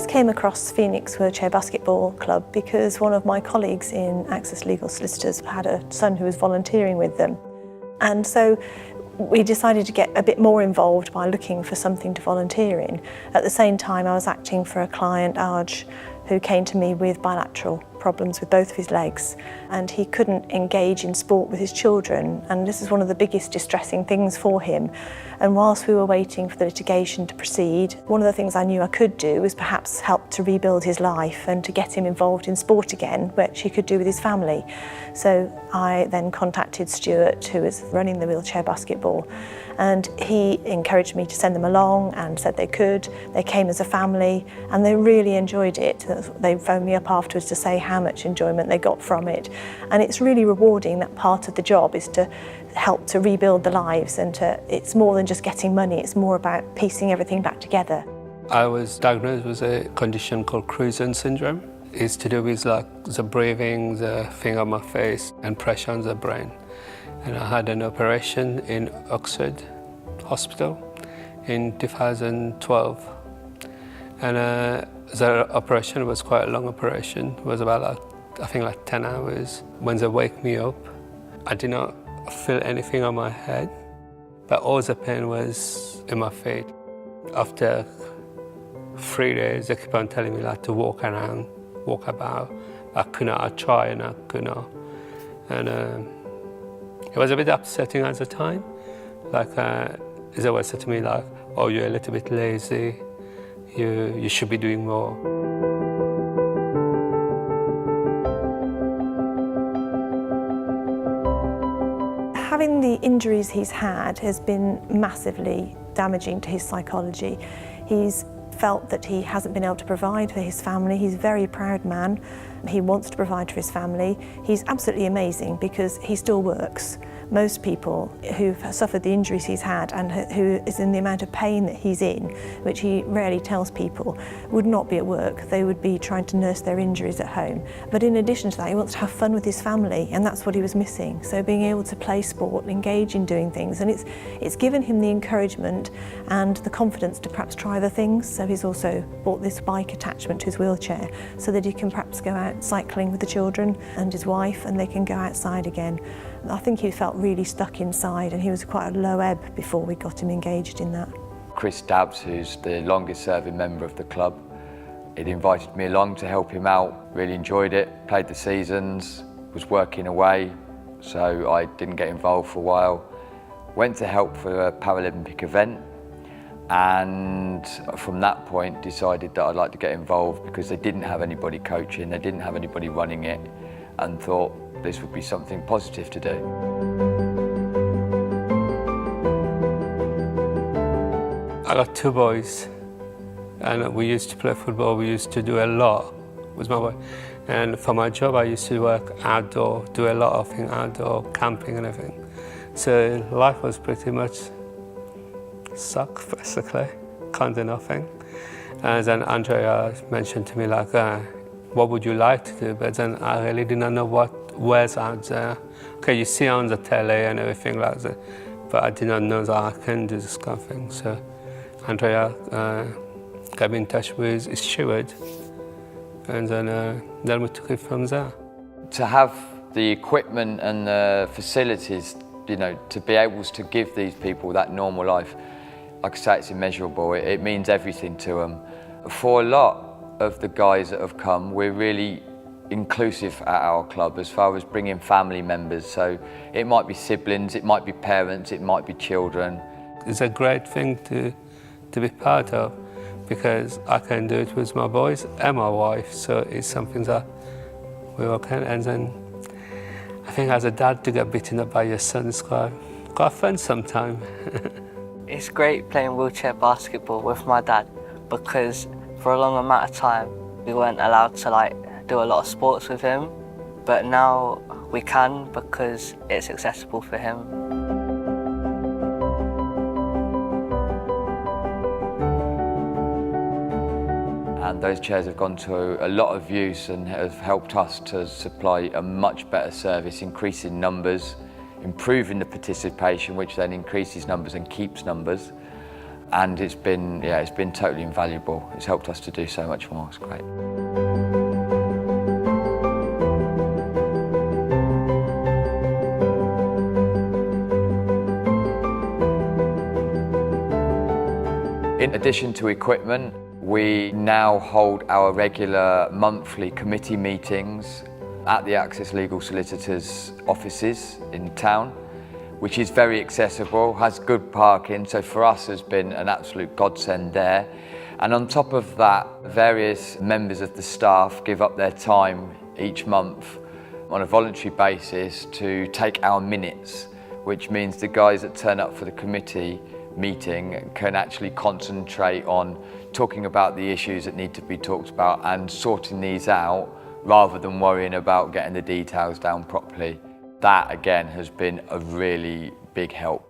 first came across Phoenix Wheelchair Basketball Club because one of my colleagues in Access Legal Solicitors had a son who was volunteering with them. And so we decided to get a bit more involved by looking for something to volunteer in. At the same time, I was acting for a client, Arj, who came to me with bilateral problems with both of his legs, and he couldn't engage in sport with his children, and this is one of the biggest distressing things for him. And whilst we were waiting for the litigation to proceed, one of the things I knew I could do was perhaps help to rebuild his life and to get him involved in sport again, which he could do with his family. So I then contacted Stuart, who was running the wheelchair basketball, and he encouraged me to send them along and said they could. They came as a family and they really enjoyed it. They phoned me up afterwards to say how much enjoyment they got from it. And it's really rewarding. That part of the job is to help to rebuild the lives, and it's more than just getting money, it's more about piecing everything back together. I was diagnosed with a condition called Crouzon syndrome. It's to do with like the breathing, the thing on my face and pressure on the brain. And I had an operation in Oxford Hospital in 2012. And the operation was quite a long operation. It was about I think 10 hours. When they wake me up, I did not feel anything on my head, but all the pain was in my feet. After 3 days, they keep on telling me like to walk around, walk about. I could not, I tried and I could not. And it was a bit upsetting at the time. Like they were saying to me like, oh, you're a little bit lazy, you should be doing more. Having the injuries he's had has been massively damaging to his psychology. He's felt that he hasn't been able to provide for his family. He's a very proud man. He wants to provide for his family. He's absolutely amazing because he still works. Most people who've suffered the injuries he's had and who is in the amount of pain that he's in, which he rarely tells people, would not be at work. They would be trying to nurse their injuries at home. But in addition to that, he wants to have fun with his family, and that's what he was missing. So being able to play sport, engage in doing things, and it's given him the encouragement and the confidence to perhaps try other things. So he's also bought this bike attachment to his wheelchair so that he can perhaps go out cycling with the children and his wife, and they can go outside again. I think he felt really stuck inside, and he was quite a low ebb before we got him engaged in that. Chris Dabbs, who's the longest serving member of the club, he'd invited me along to help him out. Really enjoyed it, played the seasons, was working away, so I didn't get involved for a while. Went to help for a Paralympic event, and from that point decided that I'd like to get involved because they didn't have anybody coaching, they didn't have anybody running it, and thought this would be something positive to do. I got 2 boys, and we used to play football. We used to do a lot with my boy. And for my job, I used to work outdoor, do a lot of things outdoor, camping and everything. So life was pretty much suck, basically, kind of nothing. And then Andrea mentioned to me like, what would you like to do? But then I really did not know what was out there. Okay, you see on the telly and everything like that, but I did not know that I can do this kind of thing. So Andrea got me in touch with Stuart, and then we took it from there. To have the equipment and the facilities, you know, to be able to give these people that normal life, like I say, it's immeasurable. It means everything to them. For a lot of the guys that have come, we're really inclusive at our club as far as bringing family members. So it might be siblings, it might be parents, it might be children. It's a great thing to be part of because I can do it with my boys and my wife. So it's something that we all can. And then I think as a dad to get beaten up by your son is quite fun sometimes. It's great playing wheelchair basketball with my dad because for a long amount of time we weren't allowed to do a lot of sports with him, but now we can because it's accessible for him. And those chairs have gone to a lot of use and have helped us to supply a much better service, increasing numbers, improving the participation, which then increases numbers and keeps numbers. and it's been totally invaluable. It's helped us to do so much more. It's great. In addition to equipment, we now hold our regular monthly committee meetings at the Access Legal Solicitors offices in town, which is very accessible, has good parking, so for us has been an absolute godsend there. And on top of that, various members of the staff give up their time each month on a voluntary basis to take our minutes, which means the guys that turn up for the committee meeting can actually concentrate on talking about the issues that need to be talked about and sorting these out rather than worrying about getting the details down properly. That again has been a really big help.